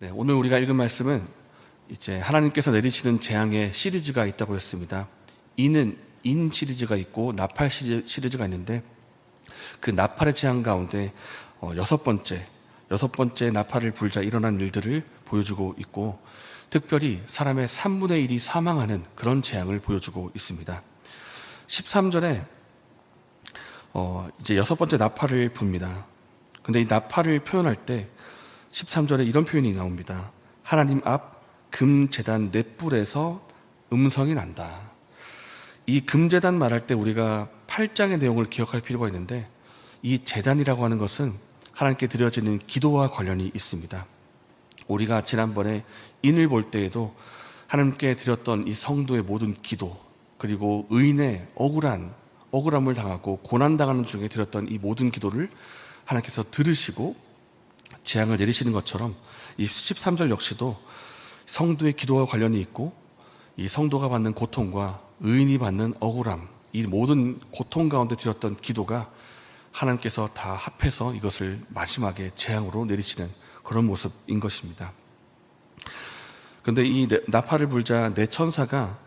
네, 오늘 우리가 읽은 말씀은 이제 하나님께서 내리시는 재앙의 시리즈가 있다고 했습니다. 인 시리즈가 있고 나팔 시리즈가 있는데 그 나팔의 재앙 가운데 여섯 번째 나팔을 불자 일어난 일들을 보여주고 있고, 특별히 사람의 3분의 1이 사망하는 그런 재앙을 보여주고 있습니다. 13절에 이제 여섯 번째 나팔을 붑니다. 근데 이 나팔을 표현할 때 13절에 이런 표현이 나옵니다. 하나님 앞 금제단 넷불에서 음성이 난다. 이 금제단 말할 때 우리가 8장의 내용을 기억할 필요가 있는데, 이 제단이라고 하는 것은 하나님께 드려지는 기도와 관련이 있습니다. 우리가 지난번에 인을 볼 때에도 하나님께 드렸던 이 성도의 모든 기도, 그리고 의인의 억울함을 당하고 고난당하는 중에 드렸던 이 모든 기도를 하나님께서 들으시고 재앙을 내리시는 것처럼 이 13절 역시도 성도의 기도와 관련이 있고, 이 성도가 받는 고통과 의인이 받는 억울함, 이 모든 고통 가운데 드렸던 기도가 하나님께서 다 합해서 이것을 마지막에 재앙으로 내리시는 그런 모습인 것입니다. 그런데 이 나팔을 불자 네 천사가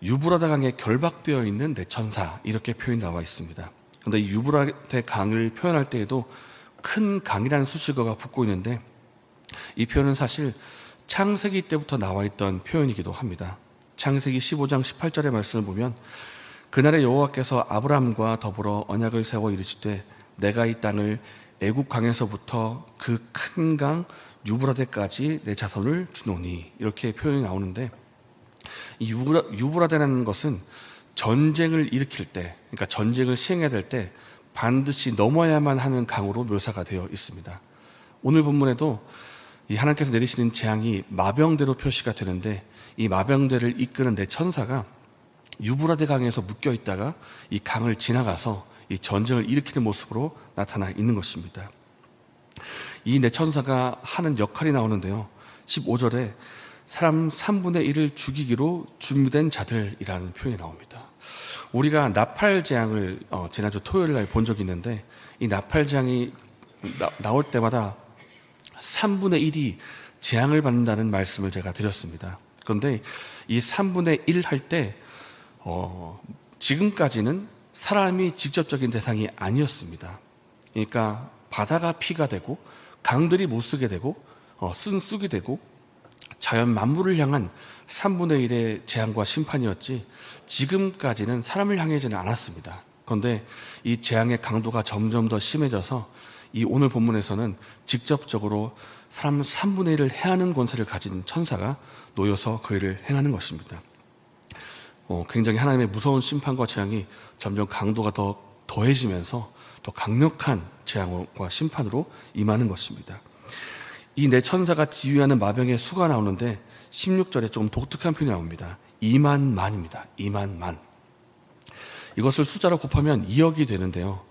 유브라데 강에 결박되어 있는 네 천사, 이렇게 표현이 나와 있습니다. 그런데 이 유브라데 강을 표현할 때에도 큰 강이라는 수식어가 붙고 있는데, 이 표현은 사실 창세기 때부터 나와 있던 표현이기도 합니다. 창세기 15장 18절의 말씀을 보면, 그날에 여호와께서 아브라함과 더불어 언약을 세워 이르시되 내가 이 땅을 애굽 강에서부터 그 큰 강 유브라데까지 내 자손을 주노니, 이렇게 표현이 나오는데, 이 유브라데라는 것은 전쟁을 일으킬 때, 그러니까 전쟁을 시행해야 될 때 반드시 넘어야만 하는 강으로 묘사가 되어 있습니다. 오늘 본문에도 이 하나님께서 내리시는 재앙이 마병대로 표시가 되는데, 이 마병대를 이끄는 네 천사가 유브라데 강에서 묶여 있다가 이 강을 지나가서 이 전쟁을 일으키는 모습으로 나타나 있는 것입니다. 이 네 천사가 하는 역할이 나오는데요, 15절에 사람 3분의 1을 죽이기로 준비된 자들이라는 표현이 나옵니다. 우리가 나팔 재앙을 지난주 토요일 날 본 적이 있는데, 이 나팔 재앙이 나올 때마다 3분의 1이 재앙을 받는다는 말씀을 제가 드렸습니다. 그런데 이 3분의 1 할 때 지금까지는 사람이 직접적인 대상이 아니었습니다. 그러니까 바다가 피가 되고 강들이 못 쓰게 되고 쑥이 되고 자연 만물을 향한 3분의 1의 재앙과 심판이었지, 지금까지는 사람을 향하지는 않았습니다. 그런데 이 재앙의 강도가 점점 더 심해져서 이 오늘 본문에서는 직접적으로 사람 3분의 1을 해하는 권세를 가진 천사가 놓여서 그 일을 행하는 것입니다. 굉장히 하나님의 무서운 심판과 재앙이 점점 강도가 더 더해지면서 더 강력한 재앙과 심판으로 임하는 것입니다. 이 네 천사가 지휘하는 마병의 수가 나오는데 16절에 조금 독특한 표현이 나옵니다. 2만만입니다. 2만만. 이것을 숫자로 곱하면 2억이 되는데요,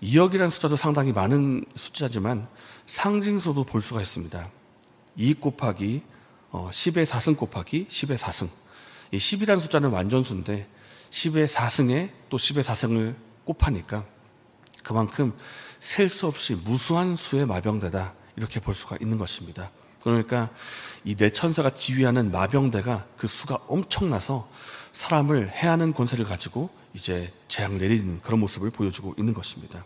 2억이라는 숫자도 상당히 많은 숫자지만 상징소도 볼 수가 있습니다. 2 곱하기 10의 4승 곱하기 10의 4승. 이 10이라는 숫자는 완전수인데 10의 4승에 또 10의 4승을 곱하니까 그만큼 셀 수 없이 무수한 수의 마병대다, 이렇게 볼 수가 있는 것입니다. 그러니까 이 네 천사가 지휘하는 마병대가 그 수가 엄청나서 사람을 해하는 권세를 가지고 이제 재앙 내리는 그런 모습을 보여주고 있는 것입니다.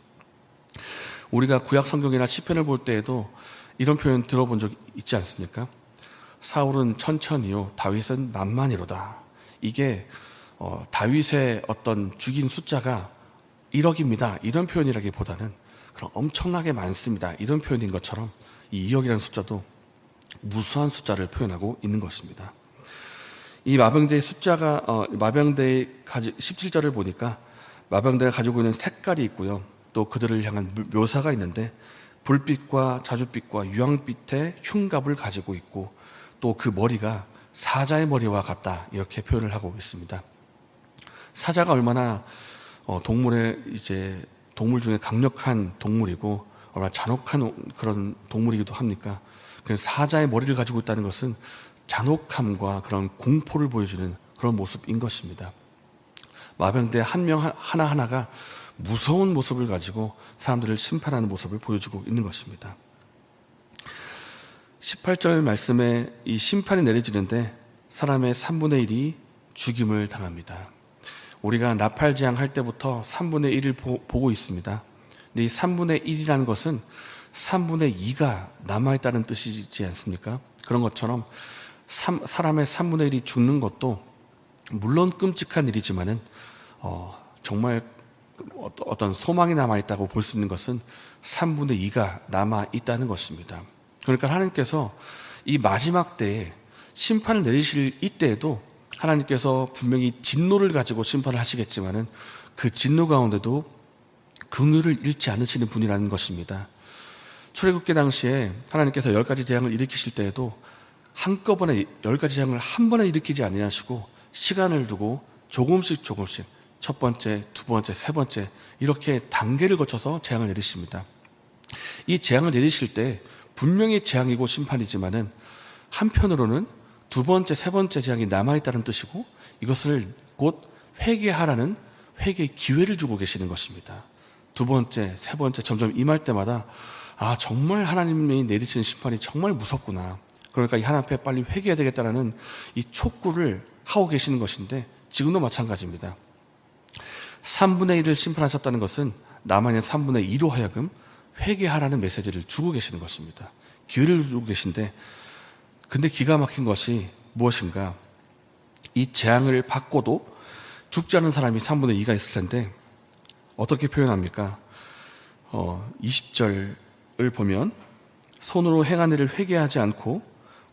우리가 구약 성경이나 시편을 볼 때에도 이런 표현 들어본 적 있지 않습니까? 사울은 천천히요, 다윗은 만만이로다. 이게 다윗의 어떤 죽인 숫자가 1억입니다, 이런 표현이라기보다는 그런 엄청나게 많습니다, 이런 표현인 것처럼 이 2억이라는 숫자도 무수한 숫자를 표현하고 있는 것입니다. 이 마병대의 숫자가 마병대의 17절을 보니까 마병대가 가지고 있는 색깔이 있고요, 또 그들을 향한 묘사가 있는데 불빛과 자줏빛과 유황빛의 흉갑을 가지고 있고, 또 그 머리가 사자의 머리와 같다, 이렇게 표현을 하고 있습니다. 사자가 얼마나 동물 중에 강력한 동물이고 얼마나 잔혹한 그런 동물이기도 합니까? 그래서 사자의 머리를 가지고 있다는 것은 잔혹함과 그런 공포를 보여주는 그런 모습인 것입니다. 마병대 한 명 하나하나가 무서운 모습을 가지고 사람들을 심판하는 모습을 보여주고 있는 것입니다. 18절 말씀에 이 심판이 내려지는데 사람의 3분의 1이 죽임을 당합니다. 우리가 나팔지향 할 때부터 3분의 1을 보고 있습니다. 근데 이 3분의 1이라는 것은 3분의 2가 남아있다는 뜻이지 않습니까? 그런 것처럼 사람의 3분의 1이 죽는 것도 물론 끔찍한 일이지만은 정말 어떤 소망이 남아있다고 볼 수 있는 것은 3분의 2가 남아있다는 것입니다. 그러니까 하나님께서 이 마지막 때에 심판을 내리실 이때에도 하나님께서 분명히 진노를 가지고 심판을 하시겠지만은 그 진노 가운데도 긍휼을 잃지 않으시는 분이라는 것입니다. 출애굽기 당시에 하나님께서 10가지 재앙을 일으키실 때에도 한꺼번에 10가지 재앙을 한 번에 일으키지 아니하시고 시간을 두고 조금씩 첫 번째, 두 번째, 세 번째 이렇게 단계를 거쳐서 재앙을 내리십니다. 이 재앙을 내리실 때 분명히 재앙이고 심판이지만은 한편으로는 두 번째, 세 번째 재앙이 남아있다는 뜻이고 이것을 곧 회개하라는 회개의 기회를 주고 계시는 것입니다. 두 번째, 세 번째 점점 임할 때마다 정말 하나님이 내리시는 심판이 정말 무섭구나. 그러니까 이 하나님 앞에 빨리 회개해야 되겠다라는 이 촉구를 하고 계시는 것인데 지금도 마찬가지입니다. 3분의 1을 심판하셨다는 것은 남아있는 3분의 2로 하여금 회개하라는 메시지를 주고 계시는 것입니다. 기회를 주고 계신데 근데 기가 막힌 것이 무엇인가? 이 재앙을 받고도 죽지 않은 사람이 3분의 2가 있을 텐데 어떻게 표현합니까? 20절을 보면 손으로 행한 일을 회개하지 않고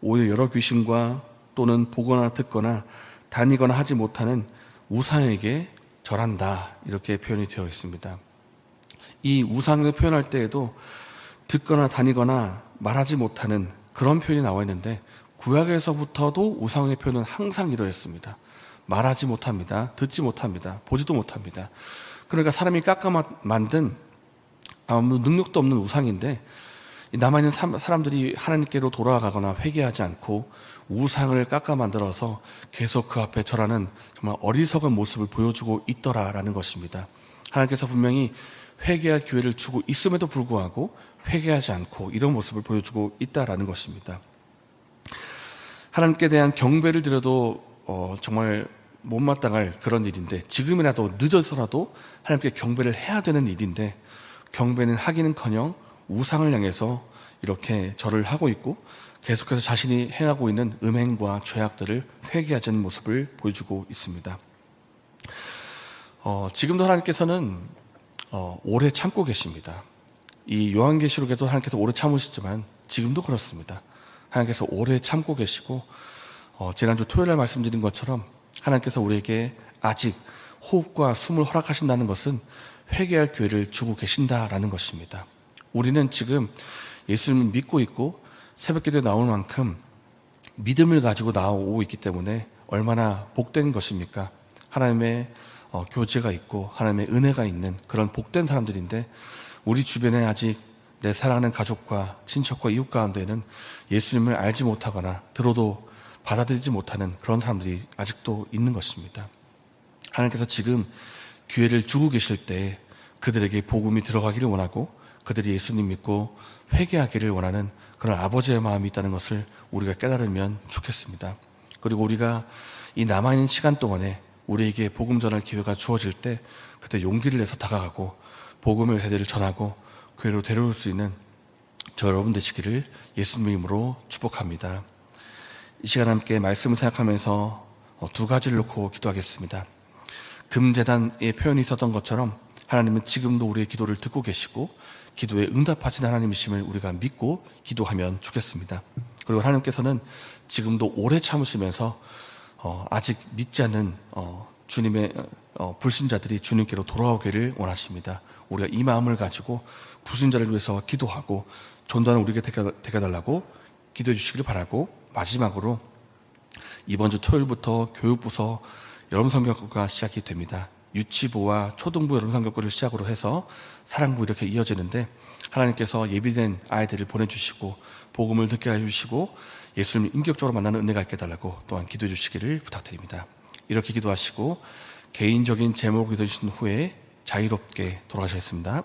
오히려 여러 귀신과 또는 보거나 듣거나 다니거나 하지 못하는 우상에게 절한다 이렇게 표현이 되어 있습니다. 이 우상을 표현할 때에도 듣거나 다니거나 말하지 못하는 그런 표현이 나와 있는데 구약에서부터도 우상의 표현은 항상 이러했습니다. 말하지 못합니다. 듣지 못합니다. 보지도 못합니다. 그러니까 사람이 깎아 만든 아무 능력도 없는 우상인데 남아있는 사람들이 하나님께로 돌아가거나 회개하지 않고 우상을 깎아 만들어서 계속 그 앞에 절하는 정말 어리석은 모습을 보여주고 있더라라는 것입니다. 하나님께서 분명히 회개할 기회를 주고 있음에도 불구하고 회개하지 않고 이런 모습을 보여주고 있다라는 것입니다. 하나님께 대한 경배를 드려도 정말 못마땅할 그런 일인데 지금이라도 늦어서라도 하나님께 경배를 해야 되는 일인데 경배는 하기는커녕 우상을 향해서 이렇게 절을 하고 있고 계속해서 자신이 행하고 있는 음행과 죄악들을 회개하지 않는 모습을 보여주고 있습니다. 지금도 하나님께서는 오래 참고 계십니다. 이 요한계시록에도 하나님께서 오래 참으시지만 지금도 그렇습니다. 하나님께서 오래 참고 계시고 지난주 토요일에 말씀드린 것처럼 하나님께서 우리에게 아직 호흡과 숨을 허락하신다는 것은 회개할 기회를 주고 계신다라는 것입니다. 우리는 지금 예수님을 믿고 있고 새벽기도에 나올 만큼 믿음을 가지고 나오고 있기 때문에 얼마나 복된 것입니까? 하나님의 교제가 있고 하나님의 은혜가 있는 그런 복된 사람들인데 우리 주변에 아직 내 사랑하는 가족과 친척과 이웃 가운데는 예수님을 알지 못하거나 들어도 받아들이지 못하는 그런 사람들이 아직도 있는 것입니다. 하나님께서 지금 기회를 주고 계실 때 그들에게 복음이 들어가기를 원하고 그들이 예수님 믿고 회개하기를 원하는 그런 아버지의 마음이 있다는 것을 우리가 깨달으면 좋겠습니다. 그리고 우리가 이 남아있는 시간 동안에 우리에게 복음 전할 기회가 주어질 때 그때 용기를 내서 다가가고 복음의 메시지를 전하고 교회로 데려올 수 있는 저 여러분 되시기를 예수님 이름으로 축복합니다. 이 시간 함께 말씀을 생각하면서 두 가지를 놓고 기도하겠습니다. 금제단의 표현이 있었던 것처럼 하나님은 지금도 우리의 기도를 듣고 계시고 기도에 응답하신 하나님이심을 우리가 믿고 기도하면 좋겠습니다. 그리고 하나님께서는 지금도 오래 참으시면서 아직 믿지 않는 주님의 불신자들이 주님께로 돌아오기를 원하십니다. 우리가 이 마음을 가지고 불신자를 위해서 기도하고 전도하는 우리에게 되게 달라고 기도해 주시기를 바라고 마지막으로 이번 주 토요일부터 교육부서 여름성경학교가 시작이 됩니다. 유치부와 초등부 여름성경학교를 시작으로 해서 사랑부 이렇게 이어지는데 하나님께서 예비된 아이들을 보내주시고 복음을 듣게 해주시고 예수님을 인격적으로 만나는 은혜가 있게 해달라고 또한 기도해 주시기를 부탁드립니다. 이렇게 기도하시고 개인적인 제목을 기도해 주신 후에 자유롭게 돌아가셨습니다.